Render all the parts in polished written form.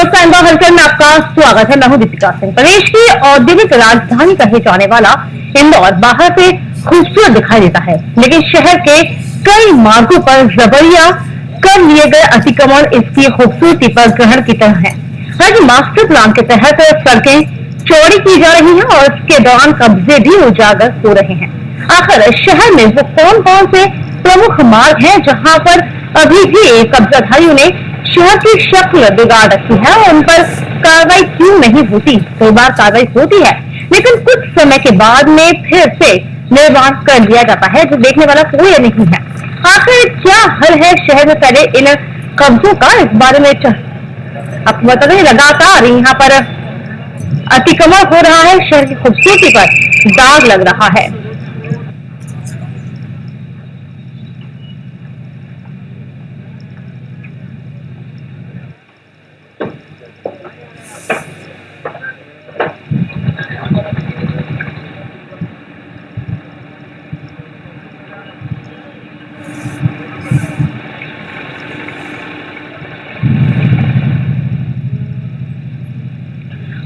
नमस्कार, इंदौर हलचल में आपका स्वागत है। मैं हूं दीपिका सिंह। प्रदेश की औद्योगिक राजधानी कहे जाने वाला इंदौर बाहर से खूबसूरत दिखाई देता है, लेकिन शहर के कई मार्गों पर रबड़िया कर लिए गए अतिक्रमण इसकी खूबसूरती पर ग्रहण की तरह है। हालांकि मास्टर प्लान के तहत सड़कें चौड़ी की जा रही हैं और इसके दौरान कब्जे भी उजागर हो रहे हैं। आखिर शहर में वो कौन कौन से प्रमुख मार्ग हैं जहां पर अभी भी कब्जाधारियों ने शहर की शक्ल बिगाड़ रखी है और उन पर कार्रवाई क्यों नहीं होती? कई बार कार्रवाई होती है, लेकिन कुछ समय के बाद में फिर से निर्माण कर दिया जाता है, जो देखने वाला कोई नहीं है। आखिर क्या हल है शहर में फैले इन कब्जों का? इस बारे में आपको बता दें, लगातार यहाँ पर अतिक्रमण हो रहा है, शहर की खूबसूरती पर दाग लग रहा है।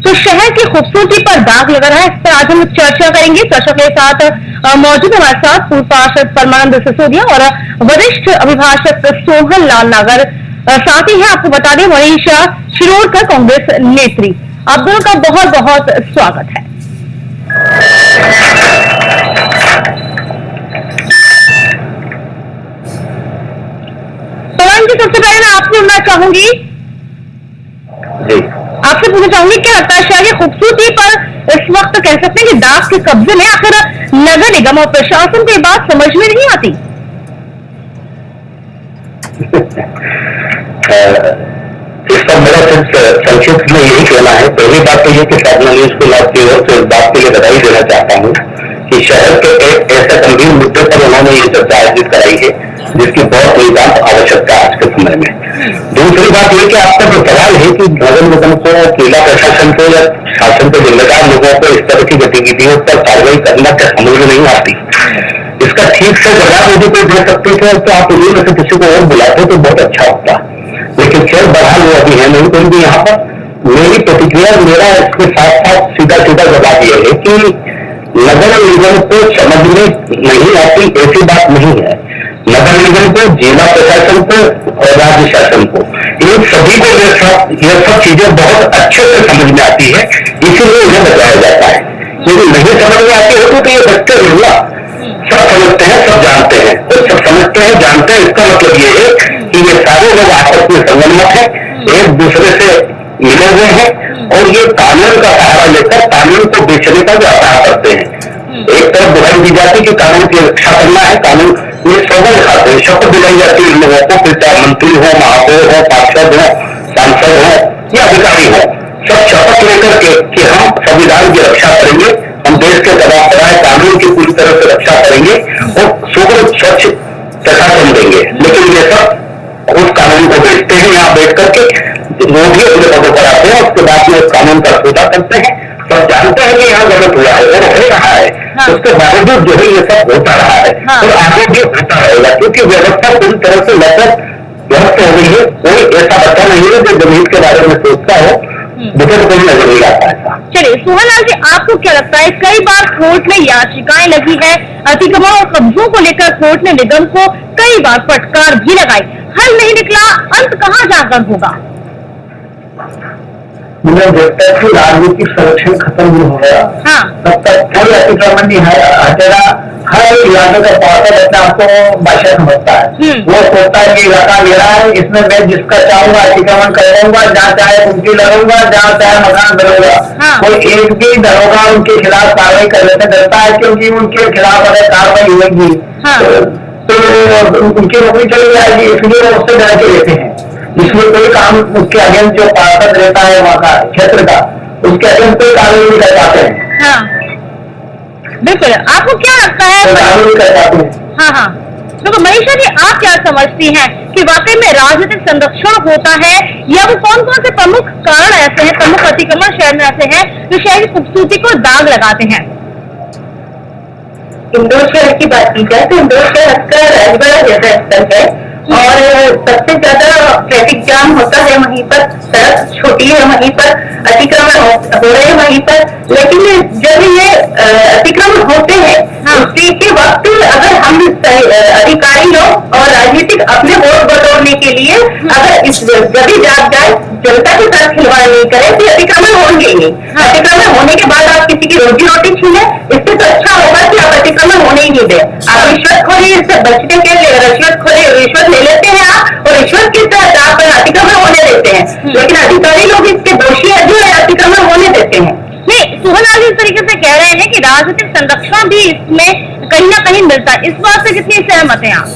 तो शहर की खूबसूरती पर दाग लग रहा है, इस पर आज हम चर्चा करेंगे। चर्चा के साथ मौजूद हमारे साथ पूर्व पार्षद परमानंद सिसोदिया और वरिष्ठ अभिभाषक सोहन लाल नागर साथ ही हैं। आपको बता दें, मनीषा शिरोडकर कांग्रेस नेत्री। आप दोनों का बहुत बहुत स्वागत है। परमानंद जी, सबसे पहले मैं आपसे सुनना चाहूंगी, आपसे पूछना चाहूंगी, क्या लगता है शहर की खूबसूरती पर इस वक्त कह सकते हैं कि दाग के कब्जे में? आखिर नगर निगम और प्रशासन को ये बात समझ में नहीं आती। इसका मेरा सिर्फ संक्षिप्त में यही कहना है। पहली बात तो ये कि साधना न्यूज को लाभ की हो, तो इस बात के लिए बधाई देना चाहता हूँ कि शहर के एक ऐसे गंभीर मुद्दे पर उन्होंने ये चर्चा आयोजित कराई है जिसकी बहुत नितांत आवश्यकता है आज के समय में। दूसरी बात यह कि आपका जो सवाल है कि नगर निगम को, जिला प्रशासन को या शासन के जिम्मेदार लोगों को इस तरह की गतिविधियों पर कार्रवाई करना क्या समझ में नहीं आती, इसका ठीक से जवाब यदि कोई दे सकते थे तो आप उन्हीं में से किसी को और बुलाते तो बहुत अच्छा होता। लेकिन खैर बहाल वो अभी है नहीं करेंगे। यहाँ पर मेरी प्रतिक्रिया, मेरा इसके साथ साथ सीधा सीधा जवाब यह है कि नगर निगम को समझ में नहीं आती ऐसी बात नहीं है। नगर निगम को, जिला प्रशासन को और राज्य शासन को, इन सभी को यह सब चीजें बहुत अच्छे से समझ में आती है, इसीलिए इन्हें बताया जाता है। यदि नहीं समझ में आती होती तो ये बच्चे मिलना सब समझते हैं, सब जानते हैं। तो सब समझते हैं, जानते हैं, इसका मतलब ये है कि ये सारे लोग आपस में संगनमत है, एक दूसरे से मिले हुए हैं और ये कानून का सहारा लेकर कानून को बेचने का व्यापार करते हैं। एक तरफ दुहाई दी जाती कि कानून की रक्षा करना है, कानून ये सौगंध खाते हैं, शपथ दिलाई जाती है इन लोगों को, फिर चाहे मंत्री हो, महापौर हो, पार्षद हो, सांसद हो या अधिकारी हो, सब शपथ लेकर के कि हम संविधान की रक्षा करेंगे, हम देश के दबाव बनाए कानून की पूरी तरह से रक्षा करेंगे और सुगम स्वच्छ प्रशासन देंगे। लेकिन ये सब उस कानून को बेचते हैं, यहाँ बैठ करके लोग ही अपने पदों पर आते हैं, उसके बाद में उस कानून का सौदा करते हैं। सब जानते हैं कि यहाँ गलत हुआ है और हो रहा है, उसके बावजूद जो है ये सब होता रहा है और आगे भी होता रहेगा, क्योंकि व्यवस्था पूरी तरह से मतलब ध्वस्त हो गई है। कोई ऐसा बच्चा नहीं है जो जमीन के बारे में सोचता हो, मुझे तो कोई नजर नहीं आता ऐसा। चलिए सोहनलाल जी, आपको क्या लगता है, कई बार कोर्ट में याचिकाएं लगी है अतिक्रमण और कब्जों को लेकर, कोर्ट ने निगम को कई बार फटकार भी लगाई, हल नहीं निकला, अंत कहाँ जाकर होगा? मुझे लगता है कि राजनीतिक संरक्षण खत्म नहीं हो गया, तब तक कोई अतिक्रमण नहीं हटेगा। हर इलाके का पार्षद अपने आपको बादशाह समझता है, वो सोचता है कि इलाका मेरा है, इसमें मैं जिसका चाहूंगा अतिक्रमण करूंगा, जहाँ चाहे कुर्सी लगूंगा, जहाँ चाहे मकान बनूंगा। कोई एक भी दरोगा उनके खिलाफ कार्रवाई करने से डरता है, क्योंकि उनके खिलाफ अगर कार्रवाई होगी तो उनकी नौकरी चली जाएगी, इसलिए वो उससे डर के लेते हैं। इसमें कोई काम उसके अगेंस्ट जो पार्षद रहता है वहाँ का क्षेत्र का, उसके अगेंस्ट कोई काम नहीं कर पाते हैं। बिल्कुल, आपको क्या लगता है? तो मनीषा जी, आप क्या समझती हैं कि वाकई में राजनीतिक संरक्षण होता है, या वो कौन कौन से प्रमुख कारण ऐसे हैं, प्रमुख अतिक्रमण शहर में ऐसे हैं जो शहर की खूबसूरती को दाग लगाते हैं? इंदौर शहर की बात की जाए तो इंदौर शहर का राजवाड़ा जैसा स्थल है और सबसे ज्यादा ट्रैफिक जाम होता है वहीं पर, सड़क छोटी है वहीं पर, अतिक्रमण हो रहे हैं वहीं पर। लेकिन जब ये अतिक्रमण होते हैं उसी के वक्त अगर हम अधिकारी लोग और राजनीतिक अपने वोट बटोरने के लिए अगर इस जब जाग जाए, जनता के साथ खिलवाड़ नहीं करे तो अतिक्रमण होंगे ही। अतिक्रमण होने के बाद आप किसी की रोजी रोटी छीने, इससे तो अच्छा होगा कि आप अतिक्रमण होने ही नहीं दें। आप रिश्वतखोरी से बचने के लिए रिश्वत ले लेते हैं आप, और रिश्वत के तहत आप अतिक्रमण होने देते हैं, लेकिन अधिकारी लोग इसके दोषी है जो अतिक्रमण होने देते हैं। नहीं, सुहन इस तरीके से कह रहे हैं कि राजनीतिक संरक्षण भी इसमें कहीं ना कहीं मिलता है, इस बात से कितनी सहमत हैं आप?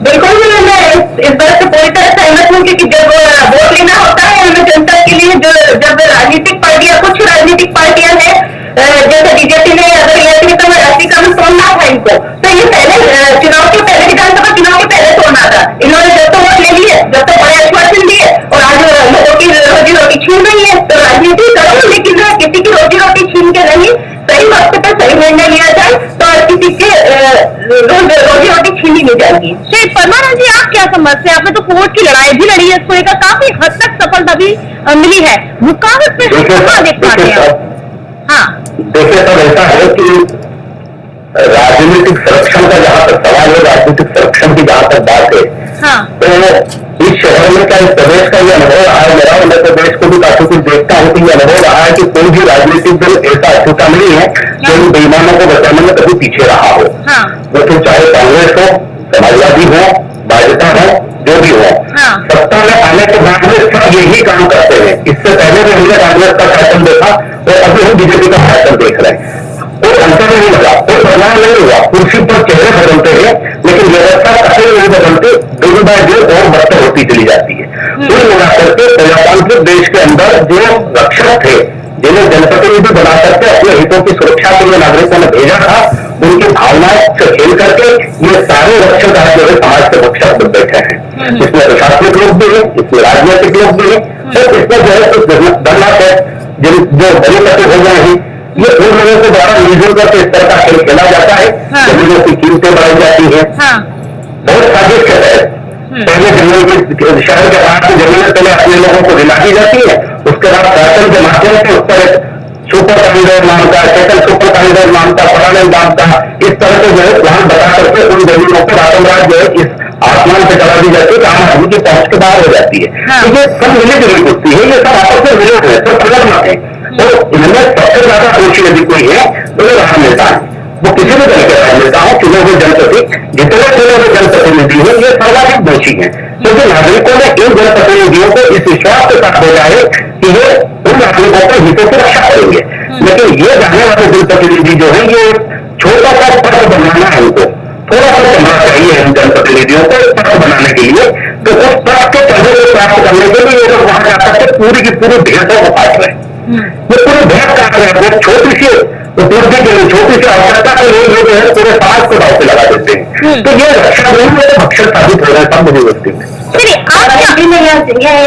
बिल्कुल, मैं इस बात से पूरी तरह सहमत हूँ, क्योंकि जब वोट लेना होता है हमें जनता के लिए, जो जब राजनीतिक पार्टियां, कुछ राजनीतिक पार्टियां हैं जैसे बीजेपी ने अगर अतिक्रमण तोड़ना था इनको, तो ये पहले चुनाव के पहले, विधानसभा चुनाव के पहले तोड़ना था। इन्होंने जब तो वोट ले लिए, जब तो बड़े आश्वासन दिए, और आज लोगों की रोजी रोटी छीन रही है। तो राजनीति करो, लेकिन किसी की रोजी रोटी छीन के नहीं, सही वक्त पर सही निर्णय लिया जाए तो किसी के रोजी रोटी छीनी नहीं जाएगी। परमानंद जी, आप क्या समझते हैं? आपने तो कोर्ट की लड़ाई भी लड़ी है, इसको लेकर काफी हद तक सफलता भी मिली है, रुकावट में कहाँ देख पाते हैं? हाँ, देखिए सर, ऐसा है कि राजनीतिक संरक्षण का जहां तक सवाल है, राजनीतिक संरक्षण की जहां तक बात है, तो इस शहर में क्या इस प्रदेश का ये अनुभव रहा है मेरा, मैं प्रदेश को भी काफी कुछ देखता हूँ कि ये अनुभव रहा है कि कोई भी राजनीतिक दल ऐसा अछूता नहीं है जो इन बेईमानों को बचाने में कभी पीछे रहा हो। वो फिर चाहे कांग्रेस हो, समाजवादी हो, भाजपा हो, जो भी हो, सत्ता में आने के बाद में सब यही काम करते हैं। इससे पहले भी हमने कांग्रेस का शासन देखा और अभी हम बीजेपी का शासन देख रहे हैं। कोई अंतर नहीं लगा, कोई बदलाव नहीं हुआ, कुर्सी पर चेहरे बदलते हैं लेकिन व्यवस्था कभी नहीं बदलती, दिन बाय दिन और बदतर होती चली जाती है। कुल मिलाकर के प्रजातांत्रिक देश के अंदर जो रक्षक थे, जिन्हें जनप्रतिनिधि बना करके अपने हितों की सुरक्षा के लिए नागरिकों ने भेजा था, उनकी भावनाओं से खेल करके ये सारे रक्षक आज जो है समाज के रक्षक बन बैठे हैं। इसमें प्रशासनिक लोग भी है, इसमें राजनीतिक लोग भी है, और इसमें जो है कुछ दर्नाक है जो बड़ी तकलीफ हो गए हैं, ये उन लोगों को द्वारा मिलजुल करके इस तरह का खेल खेला जाता है। जमीनों की कीमतें बढ़ाई जाती है, बहुत साजिश के तहत पहले जमीन की, शहर के बाहर की जमीनें पहले अपने लोगों को दिला दी जाती है, उसके बाद शासन के माध्यम से उस पर सुपर कॉरिडोर नाम का, सेकंड सुपर कॉरिडोर नाम का, परानंद नाम का, इस तरह से जो है प्लान बता करके उन जमीनों को रातों रात जो है इस आसमान से चला दी जाती है, आम आदमी की पहुंच के बाहर हो जाती है। तो ये सब मिली जुली कुश्ती है, ये सब आपस में मिले हुए, सब अलग मत है। तो इनमें सबसे ज्यादा दोषी यदि कोई है तो वो राजनेता है, वो किसी भी दल के राजनेता हो, चुने हुए जनप्रतिनिधि, जितने चुने हुए जनप्रतिनिधि हैं ये सर्वाधिक दोषी हैं, क्योंकि नागरिकों ने इन जनप्रतिनिधियों को इस विश्वास के साथ भेजा है कि ये उन नागरिकों के हितों की रक्षा करेंगे। लेकिन ये जाने वाले जनप्रतिनिधि जो है, ये छोटा सा पद बनाना है, उनको थोड़ा सा चलना चाहिए इन जनप्रतिनिधियों को पद बनाने के लिए। तो उस पद के चंदे को प्राप्त करने के लिए ये लोग वहां जाकर के पूरी की पूरी भेदों को काट रहे हैं, ये पूरे भेद काट रहे हैं, छोटी सी उपलब्धि के लिए, छोटी सी आवश्यकता के लिए ये जो है पूरे समाज को दाव पे लगा देते हैं। तो ये रक्षा नहीं है, भक्षण साबित हो रहा है सब मुझे व्यक्ति में। चलिए, आप मैं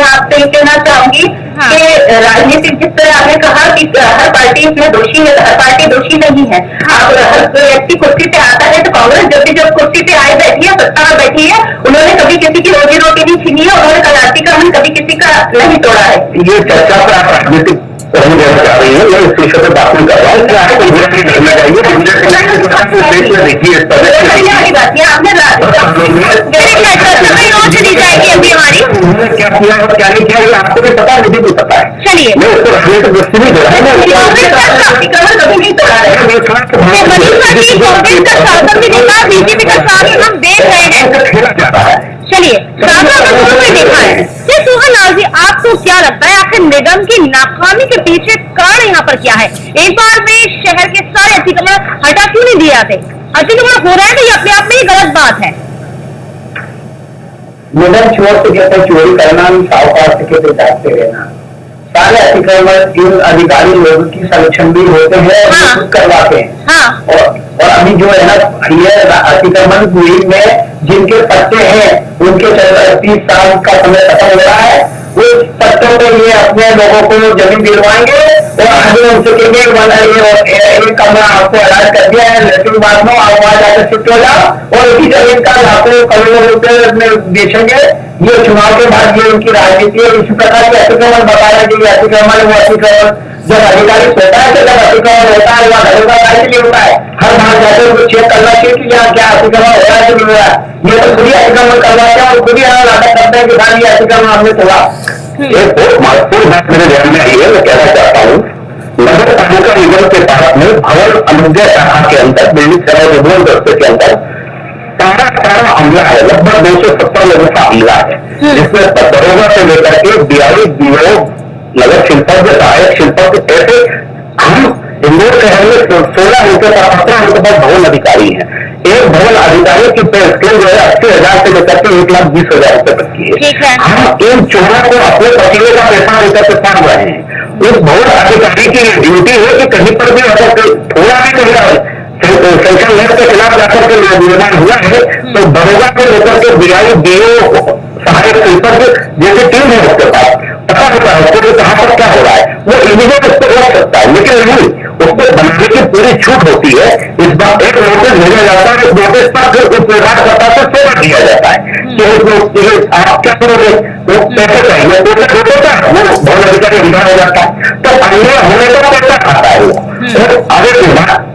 आपसे ये कहना चाहूंगी कि राजनीतिक, जिस तरह आपने कहा कि हर पार्टी इसमें दोषी है, हर पार्टी दोषी नहीं है। आप हर व्यक्ति कुर्सी पे आता है, तो कांग्रेस जब कुर्सी पे आई बैठी है, सत्ता में बैठी है, उन्होंने कभी किसी की रोजी रोटी नहीं छीनी है, उन्होंने अतिक्रमण कभी किसी का नहीं तोड़ा है। ये चर्चा पर आप राजनीतिक रहने देना चाह रही है, मैं इस विषय पर बात नहीं कर रहा हूँ। क्या है कांग्रेस नहीं करना चाहिए, देखिए इस तरह क्या किया और क्या नहीं किया ये आपको भी पता है, मुझे भी पता है। चलिए, मैं उसको राजनीतिक दृष्टि नहीं दे रहा हूँ, कांग्रेस का शासन भी देखा, बीजेपी का शासन हम देख रहे हैं, खेला जा रहा है। चलिए, देखा है। सुहन जी, आपको क्या लगता है आखिर निगम की नाकामी के पीछे कारण यहाँ पर क्या है? एक बार में शहर के सारे अतिक्रमण हटा क्यों नहीं दिया थे? अतिक्रमण हो रहा है तो ये अपने आप में ही गलत बात है। निगम चोर से कहते चोरी करना, साहूकार से कहते जागते रहना। सारे अतिक्रमण इन अधिकारी लोगों की संरक्षण भी होते हैं, करवाते हैं। और अभी जो है ना, ये अतिक्रमण पीढ़ी में जिनके पट्टे हैं उनके 30 साल का समय खत्म हो रहा है, उस पट्टों पे ये अपने लोगों को जमीन दिलवाएंगे तो आज उनसे कहेंगे वाला ये कमरा आपको अलर्ट कर दिया है, लेकिन बाद में आप वहां जाकर शिफ्ट हो जाओ और इसी जमीन का लाखों करोड़ों रुपए में बेचेंगे। ये चुनाव के बाद ये उनकी राजनीति है। इसी प्रकार के अतिक्रमण बताया कि अतिक्रमण वो अतिक्रमण जब अधिकारी होता है, तो जब अतिक्रमण होता है वह घरों का कार्य नहीं होता है, हर बार जाकर उनको चेक करना चाहिए कि यहाँ क्या अतिक्रमण हो रहा है कि नहीं हो रहा है। ये तो खुद ही अतिक्रमण करवाते हैं और खुद ही यहाँ नाटक करते हैं कि भाई ये अतिक्रमण हमने तोड़ा। एक बहुत महत्वपूर्ण बात मेरे ध्यान में आई है, मैं कहना चाहता हूँ। नगर पालिका निगम के पास में भवन अनुज्ञा शाखा के अंदर बिल्डिंग सेवा विभाग दस्ते के अंदर सारा अमला है, लगभग 270 लोगों का अमला है, जिसमें दरोगा से लेकर के बीआरओ, बीओ, नगर शिल्पज्ञ, सहायक शिल्पज्ञ, ऐसे हम इंदौर शहर में 16 उनके पास 17 उनके पास भवन अधिकारी हैं। एक भवन अधिकारी की पे स्केल जो है 80,000 से लेकर के 1,20,000 रुपए तक की है। हम इन चोरों को अपने पसीने का पैसा लेकर के पाल रहे हैं। उस भवन अधिकारी की ड्यूटी है कि कहीं पर भी अगर थोड़ा भी कहीं सेंट्रल नेट के खिलाफ जाकर के निर्माण हुआ है तो दरोगा को लेकर के बीआई, बीओ, सहायक शिल्पज्ञ जैसे टीम है उसके पास पता होता है उसको कहां पर क्या हो रहा है, वो इमीडिएट उसको रोक सकता है। लेकिन नहीं, उसको बनाने की पूरी छूट होती है। इस बार एक नोटिस भेजा जाता है, उस नोटिस पर फिर उस विभागकर्ता से सेवा दिया जाता है कि आप क्या करोगे, वो पैसे चाहिए, पैसे होता है वो भवन अधिकारी अंदर हो जाता है, तो अन्य होने का पैसा खाता है वो। आगे के बाद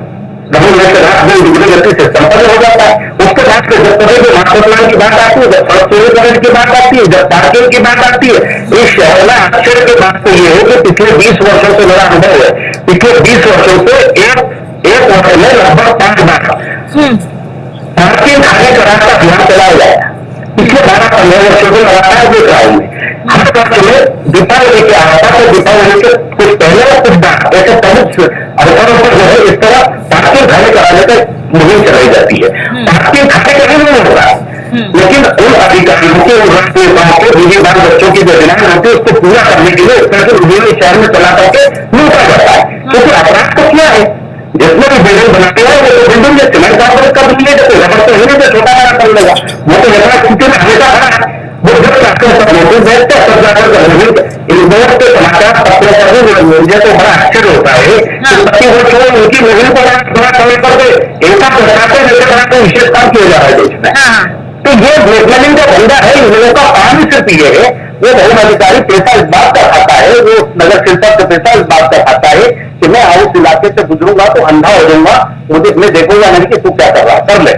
गति से संपन्न हो जाता है। उसके बाद फिर जब कभी भी मास्टर प्लान की बात आती है, जब सड़क चौड़ीकरण की बात आती है, जब पार्किंग की बात आती है, इस शहर में आश्चर्य की बात तो ये है कि पिछले 20 वर्षों से मेरा अनुभव है, पिछले 20 वर्षों से एक वर्ष में लगभग 5 बार पार्किंग खाली कराने का अभियान चलाया जाएगा। पिछले 12-15 वर्षों से लगातार देख रहा हूं मैं। हर वर्ष में दीपावली के आसपास और दीपावली के कुछ पहले और कुछ बाद ऐसे प्रमुख अवसरों पर जो है इस तरह पार्किंग खाली कराने का मुहिम चलाई जाती है। पार्किंग खाली कहीं नहीं हो रहा है, लेकिन उन अधिकारियों के उन राष्ट्रीयताओं के बीवी बाल बच्चों की जो डिमांड होती है उसको पूरा करने के लिए इस तरह से विभिन्न शहर में चला करके लूटा जाता है। क्योंकि अपराध तो क्या है, जिसमें भी बिल्डिंग बनाते हैं वो तो बिल्डिंग में सीमेंट कार्बोरेट कर देंगे, तो रबर तो नहीं तो छोटा बड़ा कर लेगा, वो तो यथार्थ स्थिति में हमेशा खड़ा है। वो जब जाकर सब नोटिस भेजते हैं तब जाकर इंदौर के समाचार पत्रों पर भी मुझे तो बड़ा आश्चर्य होता है कि 25 वर्ष हो उनकी मुहिम को बड़ा समय पर ऐसा प्रशासन जैसे बड़ा कोई विशेष काम किया जा रहा है देश में। तो ये ब्लैकमेलिंग का धंधा है, इन लोगों का काम ही सिर्फ ये है, वो भवन अधिकारी पैसा इस बात का खाता है, वो नगर शिल्पज्ञ पैसा इस बात का खाता है कि मैं उस इलाके से गुजरूंगा तो अंधा हो जाऊंगा, मुझे मैं देखूंगा नहीं कि तू क्या कर रहा कर ले।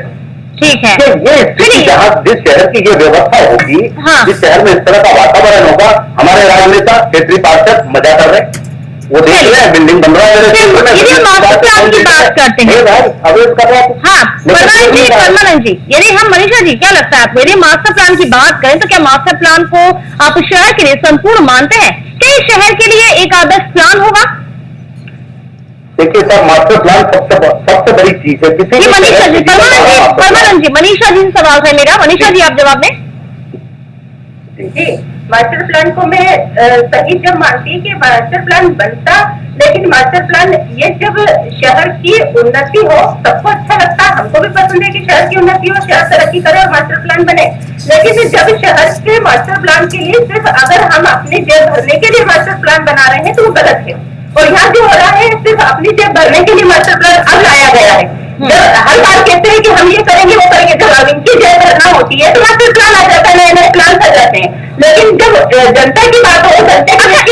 ठीक है, ये स्थिति जहाँ जिस शहर की ये व्यवस्था होगी, जिस शहर में इस तरह का वातावरण होगा, हमारे राजनेता क्षेत्रीय पार्षद मजा कर रहे हैं, वो देख रहे हैं बिल्डिंग बन रहा है मास्टर प्लान की बात करते हैं। अवैध कर रहा है। हाँ, परमानंद जी, यानी हम मनीषा जी क्या लगता है आपको, यदि मास्टर प्लान की बात करें तो क्या मास्टर प्लान को आप शहर के लिए संपूर्ण मानते हैं? क्या इस शहर के लिए एक आदर्श प्लान होगा? देखिए सर, मास्टर प्लान सबसे बड़ी चीज है। मनीषा जी, परमानंद जी, मनीषा जी से सवाल है मेरा, मनीषा जी आप जवाब दें। जी, मास्टर प्लान को मैं सही जब मानती है कि मास्टर प्लान बनता, लेकिन मास्टर प्लान ये जब शहर की उन्नति हो सबको अच्छा लगता है, हमको भी पसंद है कि शहर की उन्नति हो, शहर तरक्की करे और मास्टर प्लान बने। लेकिन जब शहर के मास्टर प्लान के लिए सिर्फ अगर हम अपनी जेब भरने के लिए मास्टर प्लान बना रहे हैं तो वो गलत है। और यहाँ जो हो रहा है सिर्फ अपनी जेब भरने के लिए मास्टर प्लान अब लाया गया है। जब हर बार कहते हैं कि हम ये करेंगे वो करेंगे, जब अब इनकी जेब भरना होती है तो मास्टर प्लान आ जाता है, नए नए प्लान आ जाते हैं। लेकिन जब जनता की बात हो, जनता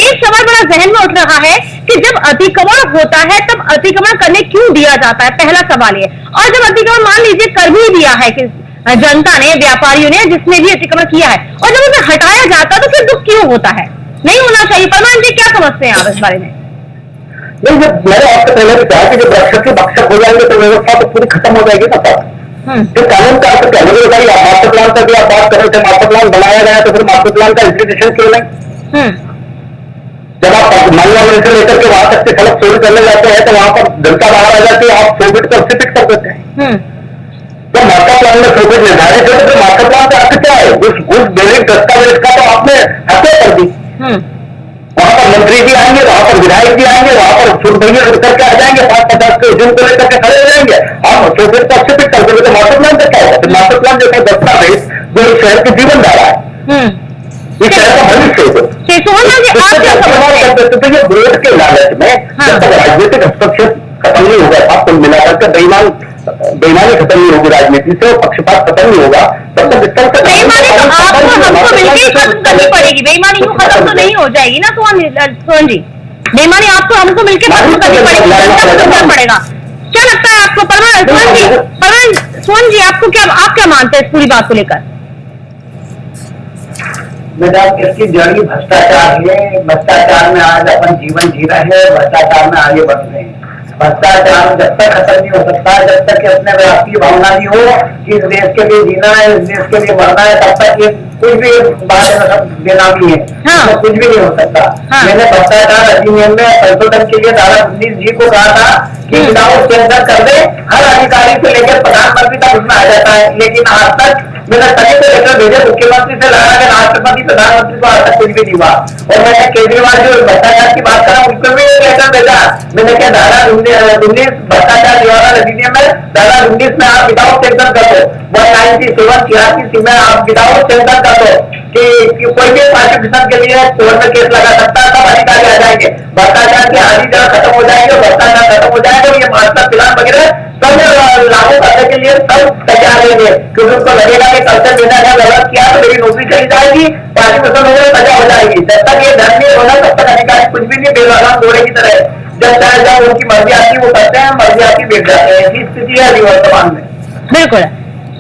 एक सवाल बड़ा जहन में उठ रहा है कि जब अतिक्रमण होता है तब अतिक्रमण करने क्यों दिया जाता है, पहला सवाल ये। और जब अतिक्रमण मान लीजिए कर भी दिया है कि जनता ने, व्यापारियों ने, जिसने भी अतिक्रमण किया है, और जब उसे हटाया जाता है तो फिर दुख क्यों होता है? नहीं होना चाहिए। परमान जी क्या समझते हैं आप इस बारे में? नहीं, जब मैंने आपसे पहले भी कहा कि जब रक्षक के भक्षक हो जाएंगे तो व्यवस्था तो पूरी खत्म हो जाएगी ना सर। जो कानून का अर्थ कहने के बताइए, आप मास्टर प्लान का भी आप बात कर रहे थे, मास्टर प्लान बनाया गया तो फिर मास्टर प्लान का इंप्लीमेंटेशन क्यों नहीं? जब आप मालवा से लेकर के वहां तक के सड़क चोरी करने जाते हैं तो वहां पर जनता बाहर आ जाती है, आप 100 फीट का उससे फिट कर देते हैं। तो मास्टर प्लान में 100 फीट निर्धारित है तो मास्टर प्लान का अर्थ क्या है? उस बिल्डिंग दस्तावेज का तो आपने हत्या कर दी। वहां पर मंत्री जी आएंगे, वहां पर विधायक जी आएंगे, वहां पर छूट भैया उठकर के आ जाएंगे, 5-50 के हुजूम को लेकर के खड़े हो जाएंगे, आप 100 फीट का उससे फिट कर देंगे तो मास्टर प्लान का क्या होगा? मास्टर प्लान जैसा दस्तावेज जो इस शहर की जीवन धारा है, इस शहर का भविष्य है, करते थे ये वोट के लालच में, जब तक राजनीतिक हस्तक्षेप खत्म नहीं होगा, आप कुल मिलाकर के बेईमानी खत्म नहीं होगी राजनीति से, और पक्षपात खत्म नहीं होगा, तब तक इस तरह से बेईमानी तो आपको हमको मिलकर खत्म करनी पड़ेगी, बेईमानी यूं खत्म तो नहीं हो जाएगी ना सोहन जी, बेईमानी आपको हमको मिलकर खत्म करनी पड़ेगी, पड़ेगा। क्या लगता है आपको सोहन जी आपको आप क्या मानते हैं इस पूरी बात को लेकर? मैडम, इसकी जड़ी भ्रष्टाचार है। भ्रष्टाचार में आज अपन जीवन जी रहे हैं, भ्रष्टाचार में आगे बढ़ रहे हैं। भ्रष्टाचार जब तक खत्म नहीं हो सकता, जब तक अपने राष्ट्रीय भावना नहीं हो कि इस देश के लिए जीना है, इस देश के लिए मरना है, तब तक ये कुछ भी बात बेनामी है, तो कुछ भी नहीं हो सकता। मैंने भ्रष्टाचार अधिनियम में संशोधन के लिए धारा 19 जी को कहा था कि विदाउट सेंसर कर दे, हर अधिकारी से लेकर प्रधानमंत्री तक उसमें आ जाता है, लेकिन आज तक मैंने सभी को लेटर भेजे, मुख्यमंत्री से लगा के राष्ट्रपति प्रधानमंत्री को आज तक कुछ भी नहीं हुआ। और मैंने केजरीवाल जो भ्रष्टाचार की बात करा उनको भी एक लेटर भेजा, मैंने क्या धारा 19 भ्रष्टाचार निवारण अधिनियम में धारा 19 में आप विदाउट सेंसर कर दो, 197 में आप विदाउट सेंसर कर दो कि कोई भी प्रोसिक्यूशन के लिए कोर्ट में केस लगा सकता है, सब अधिकारी आ जाएंगे, भ्रष्टाचार की हानि जहाँ खत्म हो जाएगी, भ्रष्टाचार खत्म हो जाएगा, ये मास्टर प्लान वगैरह सब लागू करने के लिए सब तैयार रहेंगे, क्योंकि उनको लगेगा कि कल से बिना गलत किया तो मेरी नौकरी चली जाएगी, 5% वगैरह सजा हो जाएगी। जब तक ये धन नहीं होगा तब तक अधिकारी कुछ भी नहीं, बेलगाम घोड़े की तरह जब चाहे जब उनकी मर्जी आती है वो करते हैं, मर्जी आती बैठ जाते हैं। ऐसी स्थिति है अभी वर्तमान में। बिल्कुल।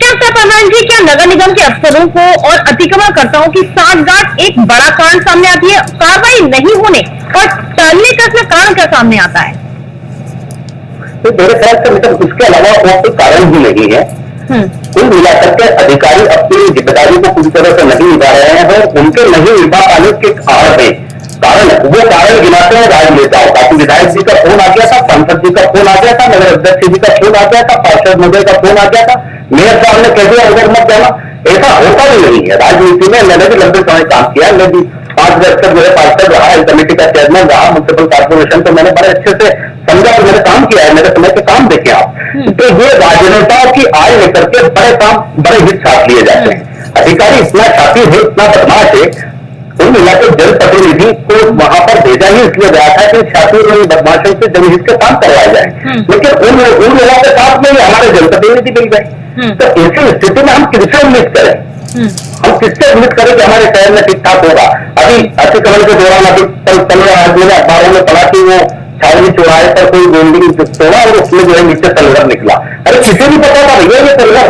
क्या परमान जी, क्या नगर निगम के अफसरों को और अतिक्रमणकर्ताओं की सांठगांठ एक बड़ा कारण सामने आती है? कार्रवाई नहीं होने और टलने का इसमें कारण क्या सामने आता है? तो मेरे ख्याल से मतलब उसके अलावा और कोई कारण भी नहीं है। कुल मिलाकर के अधिकारी अपनी जिम्मेदारी को पूरी तरह से नहीं निभा रहे हैं, और उनके नहीं निभा पाने के कारण वो कारण गिनाते हैं राजनेताओं का। विधायक जी का फोन आ गया था, सांसद जी का फोन आ गया था, नगर अध्यक्ष जी का फोन आ गया था, पार्षद महोदय का फोन आ गया था, मेयर साहब ने कह दिया उधर मत जाना। ऐसा होता ही नहीं है राजनीति में। मैंने भी लंबे समय काम किया, मैं भी 5 वर्ष तक मेरे पार्षद रहा, कमेटी का चेयरमैन रहा, म्युनिसिपल कॉर्पोरेशन, तो मैंने बड़े अच्छे से समझा कि मैंने काम किया है, मेरे समय के काम देखे आप। तो ये राजनेताओं की आय लेकर के बड़े हित साथ लिए जाते हैं। अधिकारी इतना शातिर है, इतना बदमाश है, कुल मिलाकर जनप्रतिनिधि को वहां पर भेजा ही इसलिए गया था कि शातिर और बदमाशों से जनहित के काम करवाए जाए, लेकिन उन लोगों के साथ में हमारे जनप्रतिनिधि मिल गए। तो ऐसी स्थिति में हम किससे उम्मीद करें? हम किससे उम्मीद करें कि हमारे शहर में ठीक ठाक होगा? अभी अतिक्रमण के दौरान अभी कल मैंने अखबारों में पढ़ा कि वो छावनी चौराहे पर कोई बिल्डिंग तोड़ा और उसमें जो है नीचे तलगर निकला। अरे किसी भी पता था भैया ये तलगर,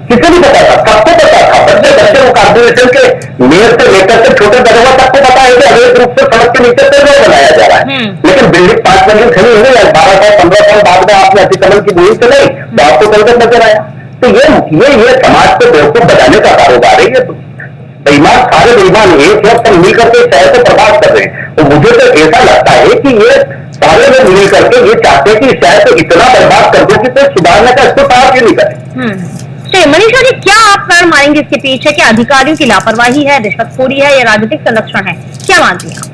किसी भी पता था, सबको पता था, बच्चे वो कॉर्पोरेशन के मेयर से लेकर के छोटे दरोगा तक को पता है कि अवैध रूप से सड़क के नीचे तलगर बनाया जा रहा है। लेकिन बिल्डिंग 5 मंजिल खड़ी हुई है, 12 साल 15 साल बाद में आपने अतिक्रमण की बुरी चलाई तो आपको तलगर नजर आया। तो ये समाज को बेवकूफ बनाने का कारोबार है। ये बेईमान, सारे बेईमान एक वक्त मिल करके शहर को बर्बाद कर रहे हैं। तो मुझे तो ऐसा लगता है कि ये सारे लोग मिल करके ये चाहते हैं कि शहर को इतना बर्बाद कर दो कि कोई सुधारने का इसको साहस ही नहीं करे। मनीषा जी, क्या आप कारण मानेंगे इसके पीछे? क्या अधिकारियों की लापरवाही है, रिश्वतखोरी है या राजनीतिक संरक्षण है? क्या मानती हैं आप?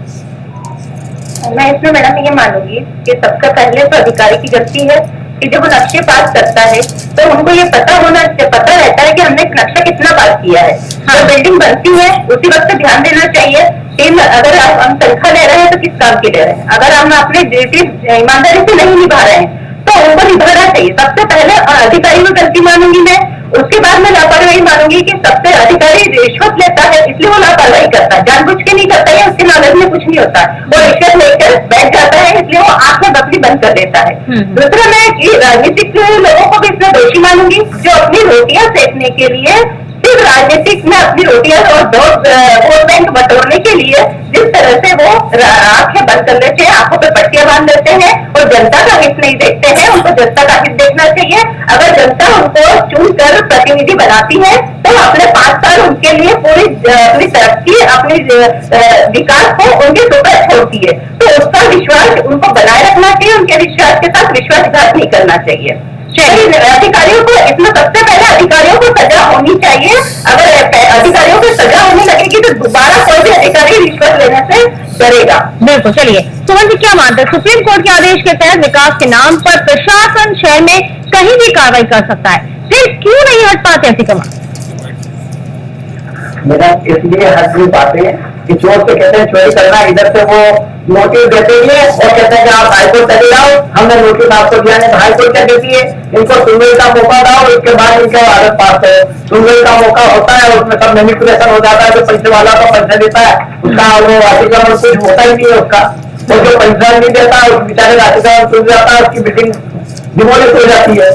मैं इसमें मैडम ये मानूंगी कि सबसे पहले तो अधिकारी की गलती है कि जब वो नक्शे पास करता है तो उनको ये पता रहता है कि हमने नक्शा कितना पास किया है। जब बिल्डिंग बनती है उसी वक्त ध्यान देना चाहिए कि अगर हम तनख्वाह ले रहे हैं तो किस काम के ले रहे हैं। अगर हम अपने ड्यूटी ईमानदारी से नहीं निभा रहे हैं तो उनको निभाना चाहिए। सबसे पहले अधिकारी में गलती मानूंगी मैं, उसके बाद मैं लापरवाही मानूंगी कि सबसे अधिकारी रिश्वत लेता है इसलिए वो लापरवाही करता है, जानबूझ के नहीं करता है, उसके नॉलेज में कुछ नहीं होता, वो रिश्वत लेकर बैठ जाता है इसलिए वो आंख में बत्ती बंद कर देता है। दूसरा मैं राजनीतिक लोगों को भी इसमें दोषी मानूंगी जो अपनी रोटियां सेकने के लिए सिर्फ राजनीतिक में अपनी रोटियां और वोट बैंक बटोरने के लिए जिस तरह से वो आंखें बंद कर लेते हैं, आंखों पे पट्टियां बांध लेते हैं और जनता का हित नहीं देखते हैं। उनको जनता का हित देखना चाहिए। अगर जनता उनको चुनकर प्रतिनिधि बनाती है तो अपने 5 साल उनके लिए पूरी अपनी तरक्की, अपनी विकास को उनके ऊपर छोड़ती है, तो उसका विश्वास उनको बनाए रखना चाहिए। उनके विश्वास के साथ विश्वासघात नहीं करना चाहिए। अधिकारियों को इसमें सबसे पहले अधिकारियों को सजा होनी चाहिए। अगर अधिकारियों को सजा होने लगेगी तो दोबारा कोई भी अधिकारी रिश्वत लेने से डरेगा। बिल्कुल। चलिए सुमन जी, क्या मानते हैं सुप्रीम कोर्ट के आदेश के तहत विकास के नाम पर प्रशासन शहर में कहीं भी कार्रवाई कर सकता है, फिर क्यों नहीं हट पाते अतिक्रमण? मेरा इसलिए हट नहीं पाते कि चोर से कहते हैं चोरी करना, इधर से वो नोटिस देते हैं और कहते हैं कि आप हाईकोर्ट चले जाओ, हमने नोटिस आपको दिया नहीं। हाईकोर्ट क्या देती है, इनको सुनवाई का मौका दो, उसके बाद इनका आरोप पास हो। सुनवाई का मौका होता है, उसमें सब मैनिपुलेशन हो जाता है, जो पैसे वाला का पैसा देता है उसका वो अतिक्रमण कुछ होता ही नहीं है उसका, और जो पैसा नहीं देता उस बेचारे अतिक्रमण सुन जाता है, उसकी बिल्डिंग डिमोलिश हो जाती है।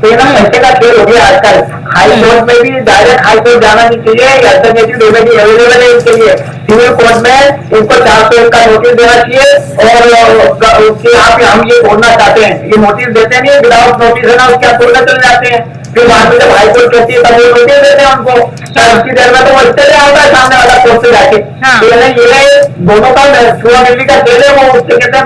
तो ये ना पैसे का खेल हो गया आजकल। हाई कोर्ट में भी डायरेक्ट हाई कोर्ट जाना नहीं चाहिए, अल्टरनेटिव रेमेडी अवेलेबल है इनके लिए। सिविल कोर्ट में इनको 401 का नोटिस देना चाहिए और कि आप हम ये बोलना चाहते हैं, ये नोटिस देते नहीं, विदाउट नोटिस है ना उसके आप बोलना चले जाते हैं। फिर वहां पे जब हाईकोर्ट कहती है तब वो नोटिस देते हैं उनको, उसकी देर में तो वो इससे आता है सामने वाला कोर्ट से जाके। ये दोनों का छुआ मिलने का खेल है, वो उससे कहते हैं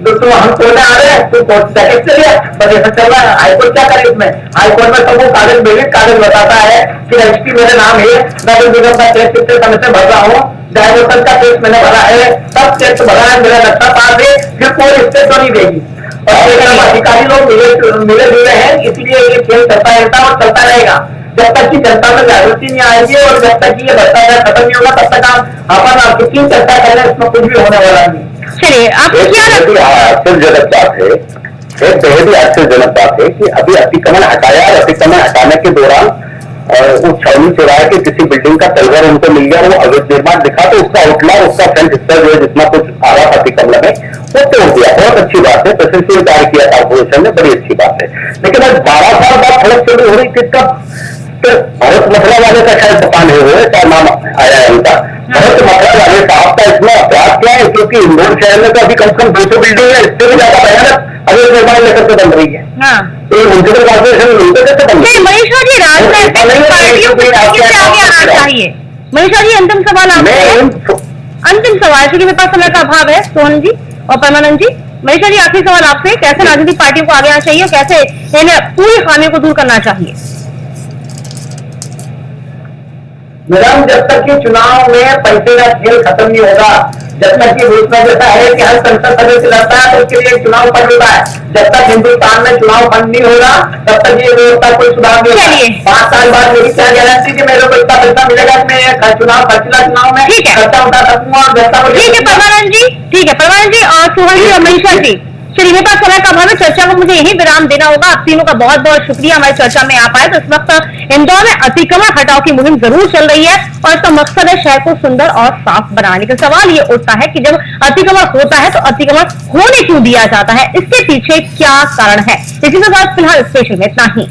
तुम हम कोर्ट आ रहे हैं, तुम कोर्ट जाके चले गया, बस ऐसा चल रहा है। हाईकोर्ट क्या करे इसमें, हाईकोर्ट में सब वो कागज बेसिक कागज बताता है कि रजिस्ट्री मेरा नाम है, मैं तो निगम का टैक्स कितने समय से भर रहा हूँ, डायवर्सन का टैक्स मैंने भरा है, सब टैक्स भरा है, मेरा नक्शा पास है, फिर कोई स्टेट तो नहीं देगी। और अधिकारी लोग मिले जुले हैं, इसलिए ये खेल चलता रहता है और चलता रहेगा जब तक कि जनता में जागृति नहीं आएगी और जब तक कि ये भ्रष्टाचार खत्म नहीं होगा तब तक अपन कितनी चर्चा कर रहे हैं इसमें कुछ भी होने वाला नहीं। चलिए आपको क्या लगता है? आश्चर्यजनक बात है, एक बेहद ही आश्चर्यजनक बात है कि अभी अतिक्रमण हटाया और अतिक्रमण हटाने के दौरान उस छावनी चौराहे के किसी बिल्डिंग का तलवर उनको मिल गया, वो अवैध निर्माण दिखा तो उसका आउटलार, उसका फ्रंट हिस्सा जो है जितना कुछ आ रहा था अतिक्रमण में वो तोड़ दिया। बहुत अच्छी बात है, प्रशंसनीय कार्य किया कॉर्पोरेशन ने, बड़ी अच्छी बात है। लेकिन आज 12 साल बाद सड़क चोरी हो रही थी, इसका भरत मथुरा वाले का शायद पता नहीं हुआ, क्या नाम आया है उनका, भरत मथुरा वाले साहब का इसमें अपराध क्या है, क्योंकि इंदौर शहर में तो अभी कम से कम 200 बिल्डिंग है, इससे भी ज्यादा भयानक अवैध निर्माण लेकर के बन रही है। तो म्युनिसिपल कॉर्पोरेशन मिलकर कैसे बन रही है? मनीषा जी, राजनीतिक पार्टियों को किससे आगे आना चाहिए? मनीषा जी, अंतिम सवाल आपसे, अंतिम सवाल, क्योंकि मेरे पास समय का अभाव है। सोहन जी और परमानंद जी, मनीषा जी आखिरी सवाल आपसे, कैसे राजनीतिक पार्टियों को आगे आना चाहिए, कैसे इन्हें पूरी खामियों को दूर करना चाहिए? मैडम, जब तक कि चुनाव में पैसे का खेल खत्म नहीं होगा, जब तक कि घोषणा देता है कि हर संसद सदस्य लड़ता है तो उसके लिए चुनाव फंड होता है, जब तक हिंदुस्तान में चुनाव फंड नहीं होगा तब तक ये व्यवस्था कोई सुधार नहीं होगा। 5 साल बाद मेरी क्या गारंटी कि मेरे को इतना पैसा मिलेगा कि मैं चुनाव में खर्चा उठा सकूंगा और जनता को। ठीक है परमानंद जी, ठीक है परमानंद जी और सोहन जी और मनीषा जी, चलिए मेरे पास समय का अभाव है, चर्चा को मुझे यही विराम देना होगा। आप तीनों का बहुत बहुत शुक्रिया हमारी चर्चा में आप आए। तो इस वक्त इंदौर में अतिक्रमण हटाओ की मुहिम जरूर चल रही है और इसका मकसद है शहर को सुंदर और साफ बनाने। लेकिन सवाल ये उठता है कि जब अतिक्रमण होता है तो अतिक्रमण होने क्यों दिया जाता है, इसके पीछे क्या कारण है? इसी के साथ फिलहाल स्पेशल में इतना ही।